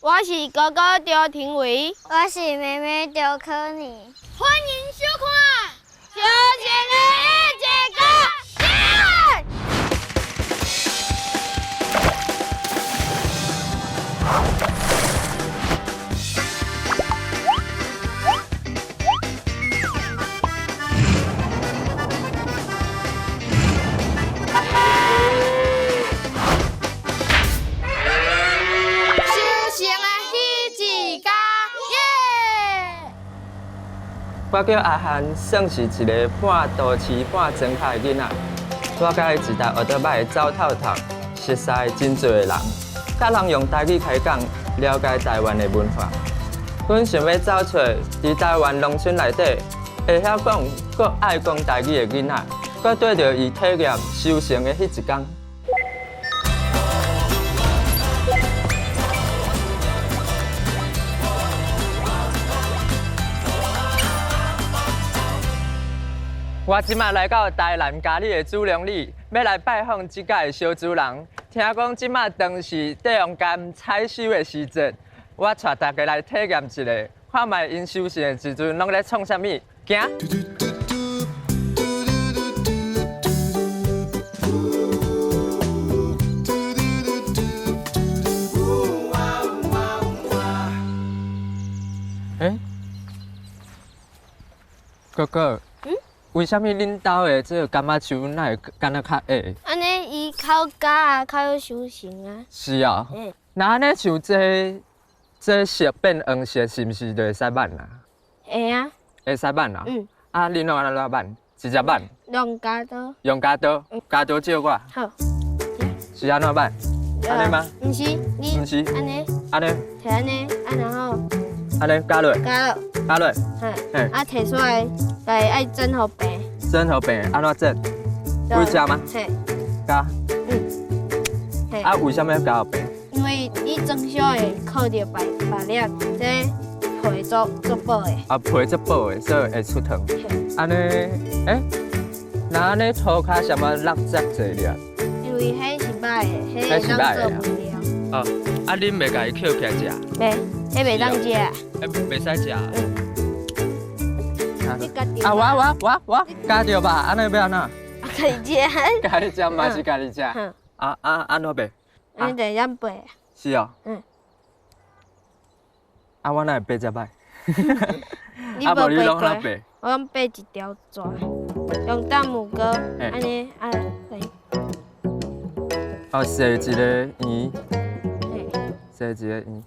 我是哥哥赵廷伟，我是妹妹赵可妮。欢迎收看《小姐的一节歌》。我叫阿涵，算是一个半都市半庄脚的囡仔。我甲伊一搭学倒摆走透透，熟悉真侪的人，甲人用台语开讲，了解台湾的文化。阮想要找出伫台湾农村内底会晓讲、搁爱讲台语的囡仔，搁缀着伊体验修行的迄一天。我即马来到台南嘉义的主良里，要来拜访即届的小主人。听讲即马当是帝王间采收的时节，我带大家来体验一下，看卖因修行的时阵拢咧创啥物。行。哥哥。为什么恁兜的这个柑仔树哪会干那较矮？安尼伊较假啊，较有修行啊。是啊。那安尼像这色变黄色，是毋是就会使挽啊？会啊。会使挽啊？啊，恁拢安怎挽？直接挽？用加刀。用加刀？加刀借我。好。是安怎挽？安尼吗？毋是，你。毋是。安尼。安尼。摕安尼，啊然后。安尼加落。加落。加落。嘿。啊，摕出来。爱蒸好平，蒸好平，安怎蒸？会食吗？嘿，加。啊，为什么要加好平？因为你蒸烧会靠着白粒，这皮做薄的。啊，皮做薄的，所以会出汤。安尼，那安尼涂骹什么落汁侪粒？因为迄是歹的，迄是歹的。哦，啊，恁袂家己捡起来食？袂，迄袂当食。袂使食。啊，我加着吧，安尼要安怎？家己食。家己食嘛是家己食。安怎备？安尼就样备。是哦。啊，我哪会备遮歹？你无备过？我用备一条纸，用大拇哥，安尼来。哦，洗一个圆。洗一个圆。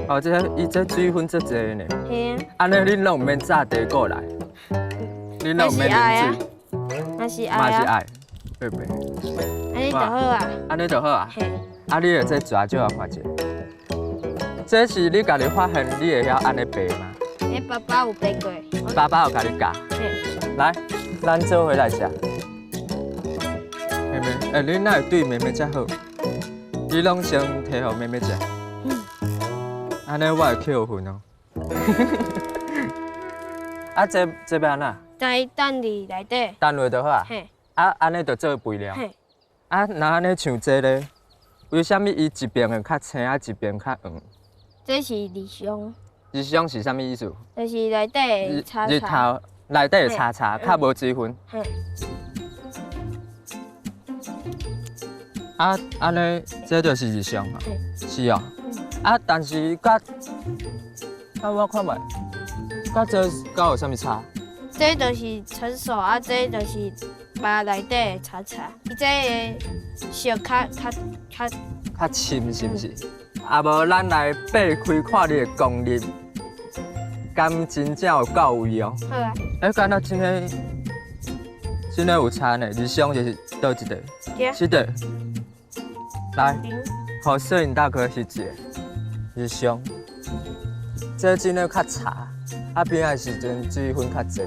哦，这水分足济呢。嘿啊。安尼恁拢毋免炸茶过来，恁拢毋免啉水。嘛是爱啊。嘛是爱，对不对？安尼就好啊。安尼就好啊。嘿。啊，你的这蛇就要看者。这是你家己发现，你会晓安尼背吗？爸爸有背过。爸爸有甲你教。来，咱做回来食。妹妹，你哪会对妹妹遮好？你拢先摕互妹妹食。安尼我会扣分哦。啊，这要安怎？在等伫内底。等落就好啊。嘿。啊，安尼就做肥料。嘿。啊，那安尼像这咧，为什么伊一边会较青啊，一边较黄？这是日香。日香是啥物意思？就是内底叉叉。日头内底的叉叉，较无水分。嘿。啊，安尼这就是日香啊。是哦。啊，但是我看卖，这有啥物差？这就是成熟啊，这就是把内底的叉叉，伊这个色较深是毋是？啊无，咱来扒开看你的功力，敢真正有到位哦。好啊。敢若真的有差呢？日香就是倒一个？是的。来，互摄影大哥翕一个。日香，这真的较茶，啊边仔时阵水分较济，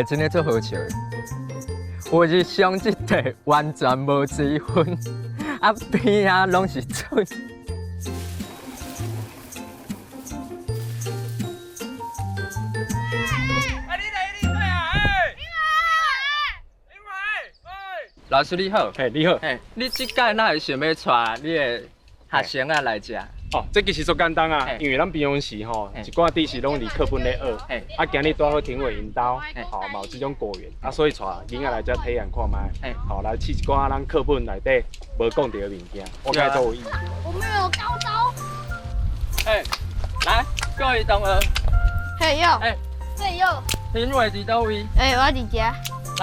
真的足好笑的。我日香这块完全无水分，啊边仔拢是水。老师你好，你好，你即届哪会想要带你的学生来食？哦，这其实足简单啊，因为咱平常时吼，一寡知识拢离课本咧学，啊，今日拄好庭委引导，吼，嘛有这种果园，啊，所以带囡仔来遮体验看卖，好来试一寡咱课本内底无讲到的物件，我感觉都有意义。我们有高招。来，各位同学，嘿哟，对哟。庭委伫倒位？我伫遮。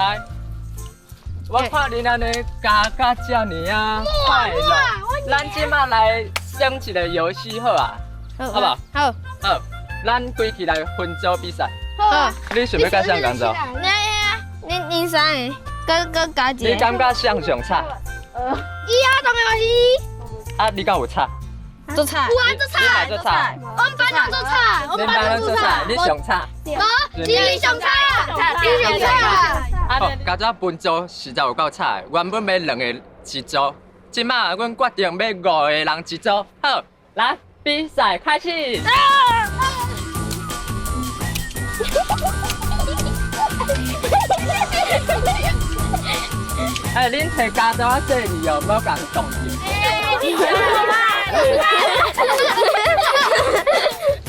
来，我看恁安尼加甲遮尔啊快乐，咱即马来玩一个游戏好啊，好不好？好，好，咱规起来分组比赛。好，你想要甲谁共组？恁三个，搁加一个。你感觉谁上差？当然是。啊，你敢有差？做菜。有啊，做你嘛菜。做差？我们班长做菜，我们班长做菜。你上差？你上菜啊！你上菜啊！好，家早分组实在有够差的，原本要2个一组，即马阮决定要5个人一组。好，来比赛开始。恁摕家长啊，这里哦，冇共动静。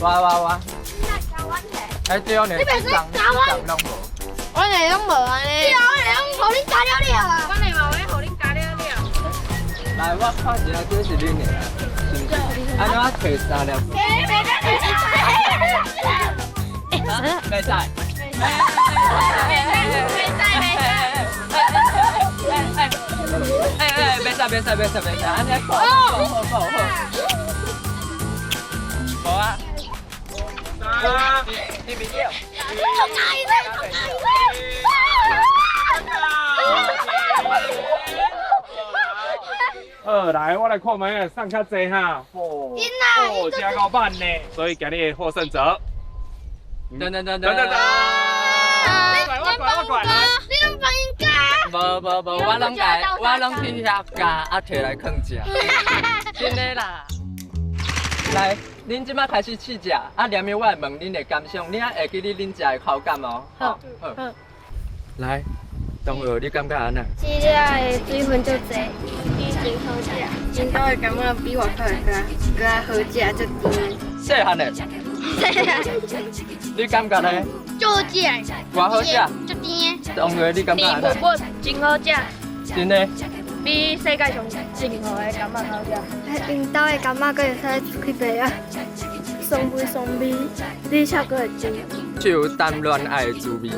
哇！对哦，你这张拢无。我哋拢无安尼。我互你加了了啊！我哋嘛要互恁加了了。来，我看一下这是恁的，是不是？安怎摕3粒？袂使。袂使，安尼好。好啊。你袂掉。来，我来看卖送较济哈。哦，加到慢呢，所以今日的获胜者。等，我管。你拢帮因加？无，我拢去遐加，啊摕来囥食。真的啦。来，恁即马开始试食，啊，连面我会问恁的感想，恁啊会记得恁食的口感哦。好。来，同学，你感觉安怎？饲了的水分足济，真好食。真都会感觉比外口的较好食，足甜。细汉的。你感觉呢？足好食。偌好食？足甜。同学，你感觉安怎？真好食。真的？比世界上任何的感觉好食。因兜的感觉佫会使出去卖啊，爽味，你超佫会甜。就有谈恋爱的滋味。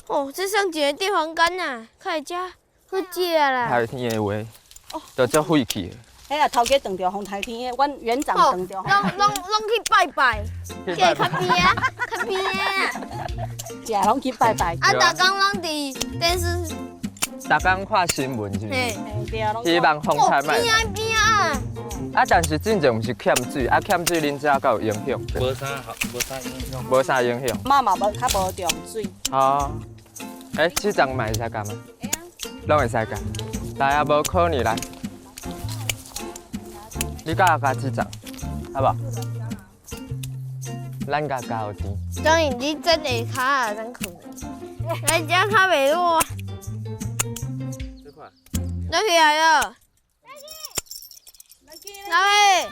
哦，这算一个地方干呐，较会食好食啦。台天的话，就足废气的。迄啊，头家撞着风台天，阮园长撞着。拢去拜拜，这较边啊，较边啊。是啊，拢去拜拜。啊，逐工拢伫电视。逐工看新闻是毋是？对啊，希望风台卖。边啊！啊，但是真正毋是欠水，啊欠水恁遮敢有影响？无啥影响。无啥影响。妈嘛无较无重水。哦。这张嘛会使干吗？拢会使干。来啊，无可能来。你甲加这张，好不好？咱甲加有甜。当然，你真下骹啊，真困。来遮较袂落。这块。落去来了。来。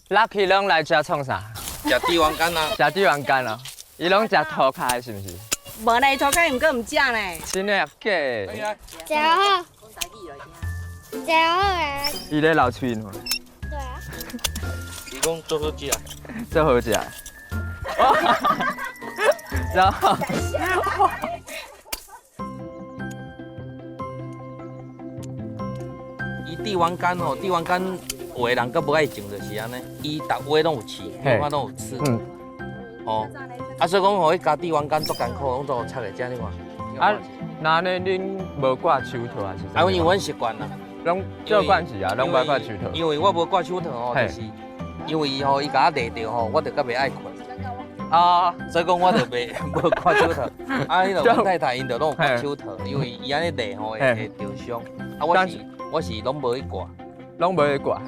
Lucky 拢来遮创啥？食帝王干啊！食帝王干哦。伊拢食涂骹是毋是？无呢，涂骹毋过毋食呢。真的假的？食好。食好诶。伊咧流喙呢。对啊。伊讲做好食。做好食。然后。伊帝王干吼，帝王干有的人阁无爱种，就是安尼，伊逐位拢有刺，每款拢有刺。哦，所以讲吼，伊加帝王干足艰苦，拢做拆来食你看。那呢恁无挂手套还是啥？因为阮习惯啦，拢做惯是啊，拢无挂手套。因为我无挂手套吼，就是因为伊吼，伊甲我勒着吼，我就较袂爱困。啊，所以讲我就袂无挂手套。迄个阮太太因就拢有挂手套，因为伊安尼勒吼会着伤。我是拢无去挂，拢无去挂。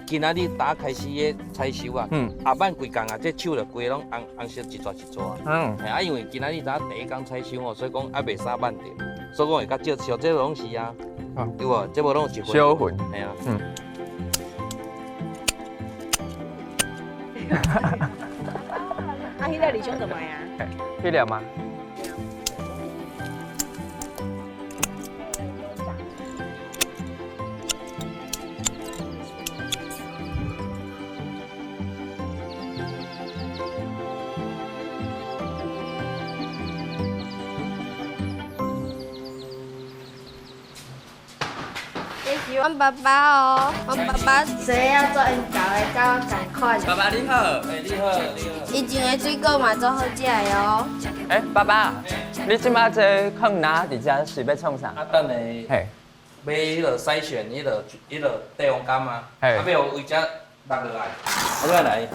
今仔日打开始的采收啊，下班规工啊，这手就规拢红色一撮一撮啊。啊，因为今仔日第一工采收哦，所以讲还袂杀慢点，所以讲会较少烧，这拢是啊，对无？这无拢有一分。小份。系啊。啊，迄个李兄怎么呀？去了吗？这是阮爸爸哦，阮爸爸做要做因教的，甲我同款。爸爸你好，你好，你好。以前的水果嘛做好食的哦。爸爸，你即马这放哪伫遮是要创啥？啊，等下嘿，买迄个筛选，迄个地黄柑啊，嘿啊，要为遮落落来，啊，落来，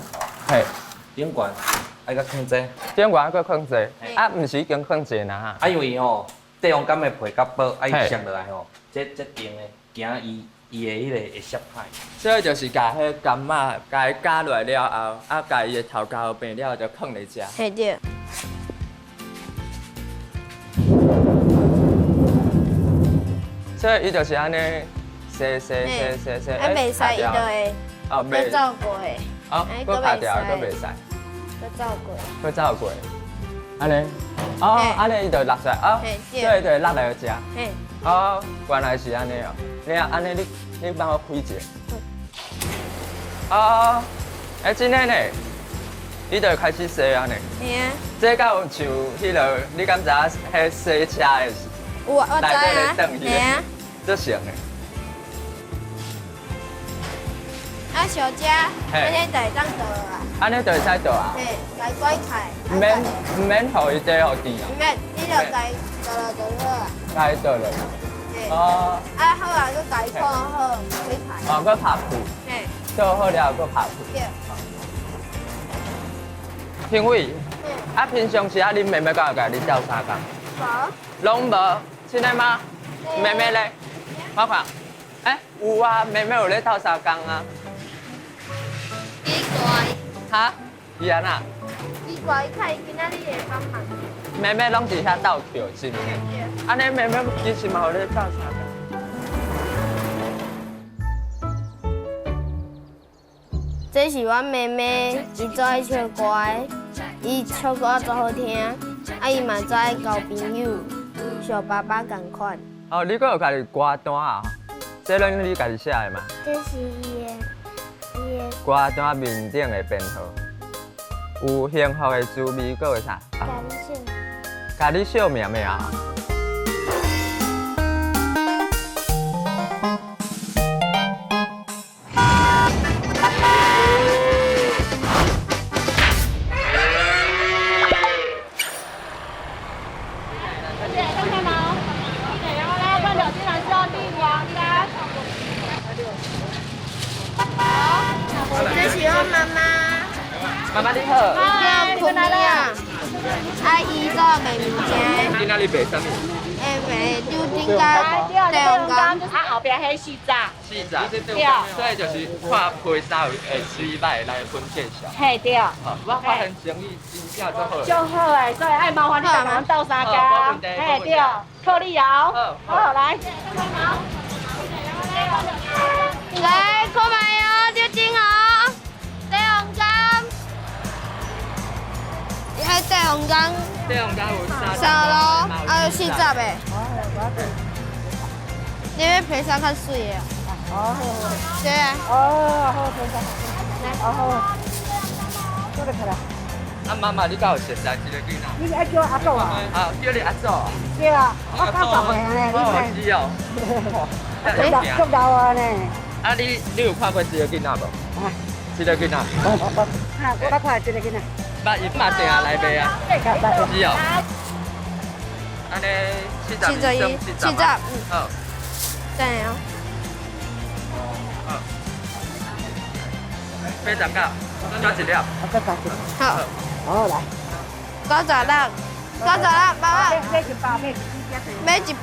嘿，顶悬，爱甲放这。顶外搁放者，啊，毋是已经放者呐？啊，因为吼，地黄柑的皮较薄，啊，伊上落来吼，这定的，惊伊的迄个会摔歹。所以就是甲迄柑仔，甲伊加落来了后，啊，甲伊的头壳变了，就放来食。嘿对。所以伊就是安尼，洗，啊，袂使伊就会搁走过的。哦，搁拍掉，搁袂使，搁走过。搁走过。安尼，安尼伊就落出来，所以就落来食。嘿。原来是安尼哦。你啊，安尼你帮我开一下。真诶呢，伊就开始洗安尼。嘿啊。这敢有像迄落，你敢知影迄洗车的是？我知啊。嘿啊。这像诶。啊，小姐，安尼就会当倒啊。安尼就会使倒啊？嘿，家拐开。毋免互伊底互甜啊？毋免，你就家倒落就好啊。家倒落。啊好啊，佮家看好，开开。佮拍布。嘿。倒好了，佮拍布。对。评委，平常时恁妹妹敢有甲你斗相共？无。拢无，真的吗？妹妹咧？我看，有啊，妹妹有咧斗相共啊。奇怪。哈？伊安那？奇怪，伊看伊今仔日会帮忙。妹妹拢伫遐斗跳，是毋？安尼妹妹其实嘛有咧斗相共。这是阮妹妹，伊做爱唱歌的，伊唱歌做好听，伊嘛做爱交朋友，像爸爸共款。你阁有家己歌单啊？这拢你家己写的嘛？这是伊的歌单面顶的编号，有幸福的滋味，阁有啥？家己小命命啊！这是我妈妈。妈妈你好。叫坤啊。伊做卖物件。今仔日卖啥物？卖柳丁干、地黄干。后边迄四杂。四杂。对。所以就是看配衫会水歹来分介绍。嘿对。我发现生意真正足好。就好诶，所以爱麻烦你帮忙斗相共。嘿对，靠你哦。好来。来，看卖哦，柳丁哦，地黄干。迄地黄干。地黄干有啥？啥咯？有四十的。你要配衫较水的。对啊。好，好。过来，过来。妈妈，你敢有熟悉这个囡仔？你爱叫阿祖啊？叫你阿祖。对啊，我刚10岁呢，你看。哦。足老啊呢。你有看过这个囡仔无？这个囡仔。我捌看这个囡仔。伊嘛定下来卖啊。是哦。安尼71、70，好。对哦。80个，加一粒。好。好来。96，爸爸。买100呢。买100。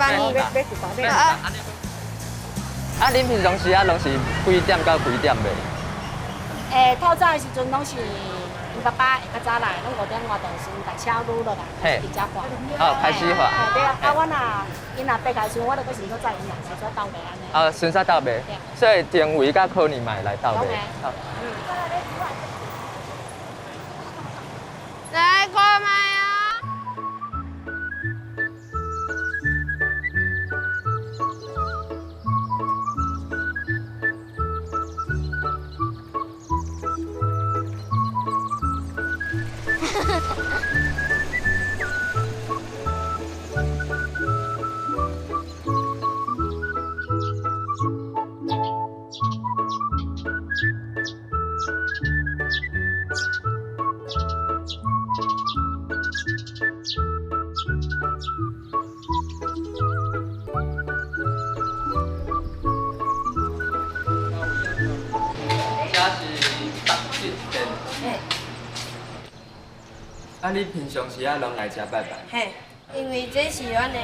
恁平常时拢是几点到几点卖？透早的时阵拢是因爸爸较早来，拢5点外就先把车撸落来，直接换。开始换。对啊，我因若爬开时，我就搁先搁载因啦，先做倒卖安尼。顺续倒卖，所以定位甲考验买来倒卖。来看麦啊！你平常时拢来遮拜拜？嘿，因为这是阮的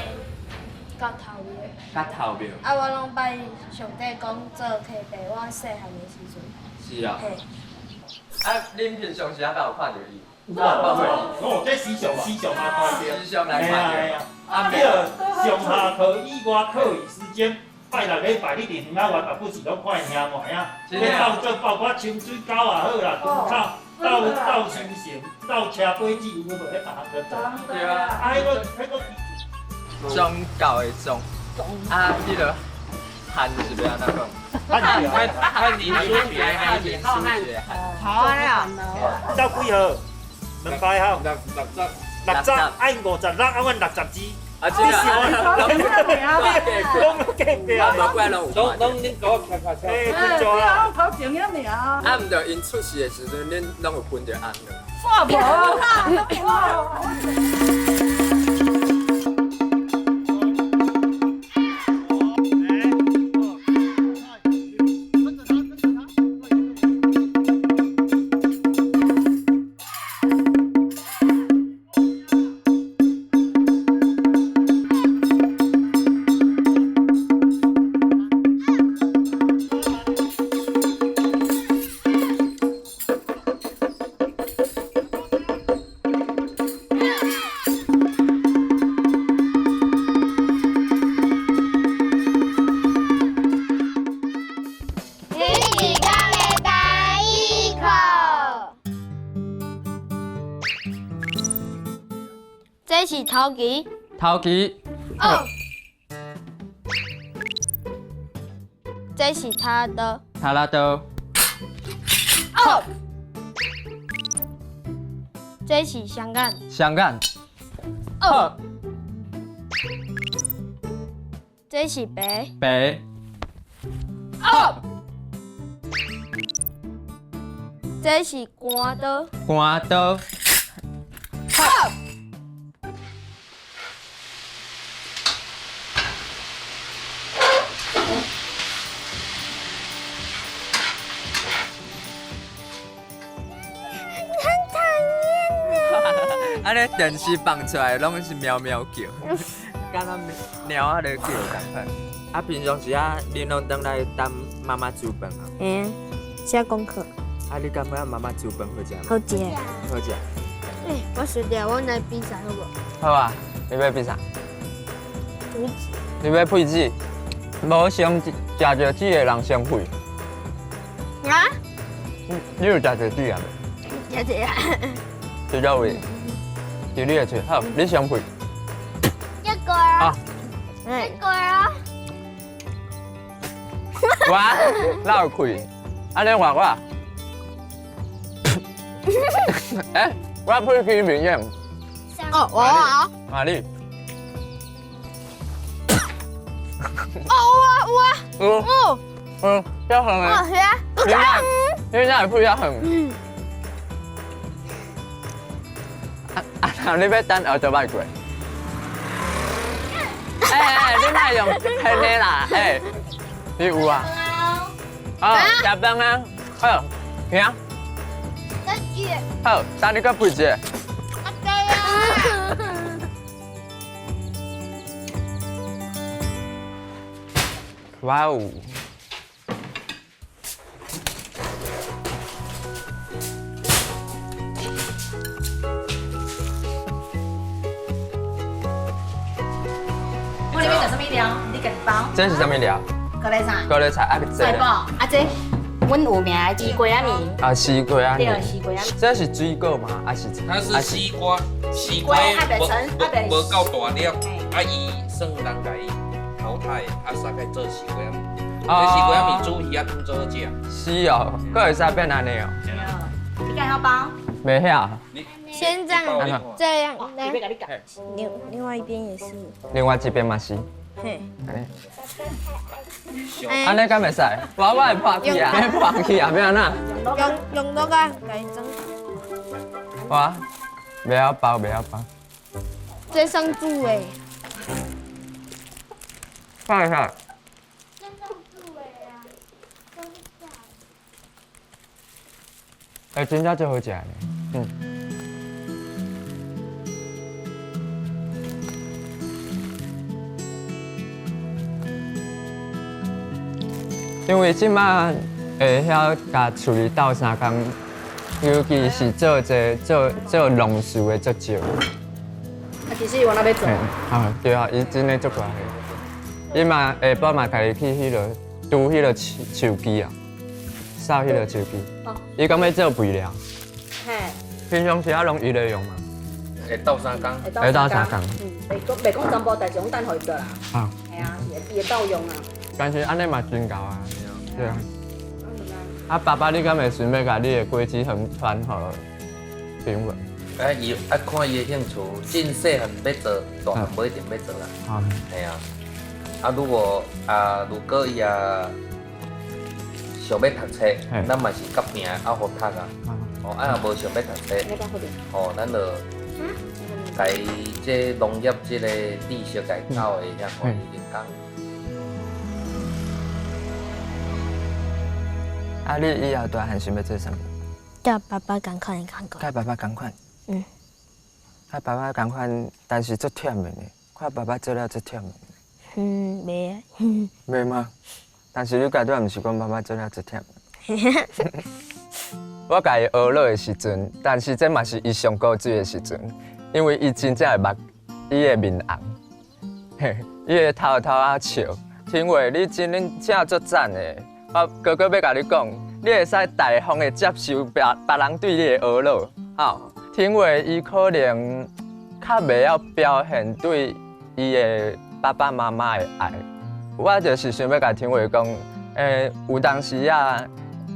角头庙。甲头庙。我拢拜上帝讲做契爸，我细汉的时阵。是啊。嘿。恁平常时敢有看到伊？哦，这时常来看到。时常来看到。你上下课以外课余时间，拜六礼拜你伫园仔外爸母是拢看兄妹啊。你斗做包括清水沟也好啦，猪草。斗收成，斗车尾子，有无迄别项个做？对啊。迄个宗教的宗，迄个汉是要安怎讲？汉年书学，汉年书学。好啊了。斗几号？2排号。60，爱56，阮60支。真啊！拢隔壁。无怪拢有。拢恁甲我开车。真多啦。好朋友尔。毋着因出事的时阵，恁拢有分着红的。这是头旗。头旗。这是他的。塔拉刀。这是香港。香港。这是白。白。这是官刀。官刀。安尼电视放出来拢是喵喵叫，敢若猫仔咧叫同款。平常时恁拢倒来等妈妈煮饭啊？写功课。你感觉妈妈煮饭好食吗？好食。好食。我输掉，我来比赛好无？好啊，你要比啥？配子。你要配子？无先食着煮的人先配。啊？你有食着煮啊袂？食着啊。除咗位，就你的嘴，好，你先配。一個啊。一個啊。我哪有開？安尼話我。我配佢面樣。我啊。你。要狠啊！你那配要狠。你要等后头摆过。你哪用骗你啦？你有啊？食饭啊！好，行。好，等你个配子。哇哦！什么料？你家己包。这是什么料？高丽菜。高丽菜啊，菜脯啊这，阮有名的西瓜仔面。啊，西瓜啊，对，西瓜仔。这是水果嘛？还是？它是西瓜，西瓜还袂成，还袂。无够大粒，啊伊算人家淘汰，啊杀开做西瓜面。这西瓜面煮鱼啊当做食。是哦，佫会使变安尼哦。你敢晓包？袂晓。先这样，这样来，别甲你讲。另外一边也是。另外一边嘛是。嘿。安尼敢袂使？我会破去啊，会破去啊，要安那？用那个给蒸。我袂晓包，袂晓包。这生煮诶。快快。哎，真正最好食呢。因为即马会晓甲处理斗相共，尤其是做做农事的足少。啊，其实我那要做。啊，对啊，伊真诶足大个。伊嘛下晡嘛家己去迄落拄迄落手机啊，扫迄落手机。伊讲要做肥料。嘿。平常时啊拢伊咧用嘛。会斗相共。会斗相共。袂讲全部，但是讲等互伊得啦。啊。系啊，伊会斗用啊。但是安尼嘛真够啊。对啊。啊，爸爸，你敢会想要甲你的果子园传互评论？啊，伊啊看伊的兴趣，真细汉要做，大汉不一定要做啦。啊。系啊。啊，如果伊想要读册，咱嘛是革命啊好读啊。哦，啊若无想要读册，哦，咱就家这农业这个知识家教的遐可以讲。啊，你以后大汉想要做啥物？叫爸爸赶快看过。甲爸爸同款。甲爸爸同款，但是足忝的呢。看爸爸做了足忝的。袂啊。袂吗？但是你家都毋是讲爸爸做了足忝。我甲伊学落的时阵，但是这嘛是伊上古锥的时阵，因为伊真正会目，伊的面红，嘿，伊的头啊笑。听话，你真正足赞的。我哥哥要甲你讲，你会使大方的接受别人对你的学落，吼。听话，伊可能较袂晓表现对伊的爸爸妈妈的爱。我就是想要甲听话讲，有当时啊，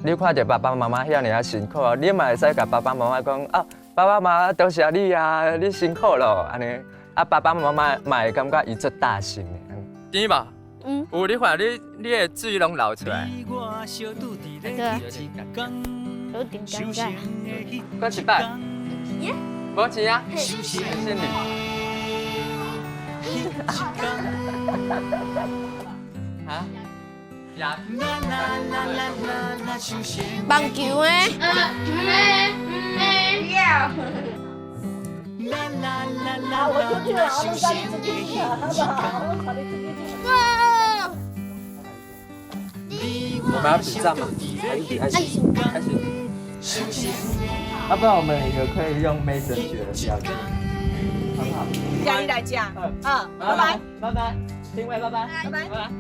你看到爸爸妈妈遐尔啊辛苦，你嘛会使甲爸爸妈妈讲啊，爸爸妈妈多谢你啊，你辛苦咯，安尼。啊，爸爸妈妈嘛会感觉伊足大心的。甜吧？有你看你的水拢流出来。对啊。有点尴尬。搁一摆。无钱啊？心里。啊？棒球诶。要。啊，我出去了，我们家里自己去，好不好？我考虑自己去。我们要比战吗？还是比爱情？爱情。要不然我们也可以用妹神学的标准，好不好？家里来讲，拜拜，拜拜，评委拜拜，拜拜。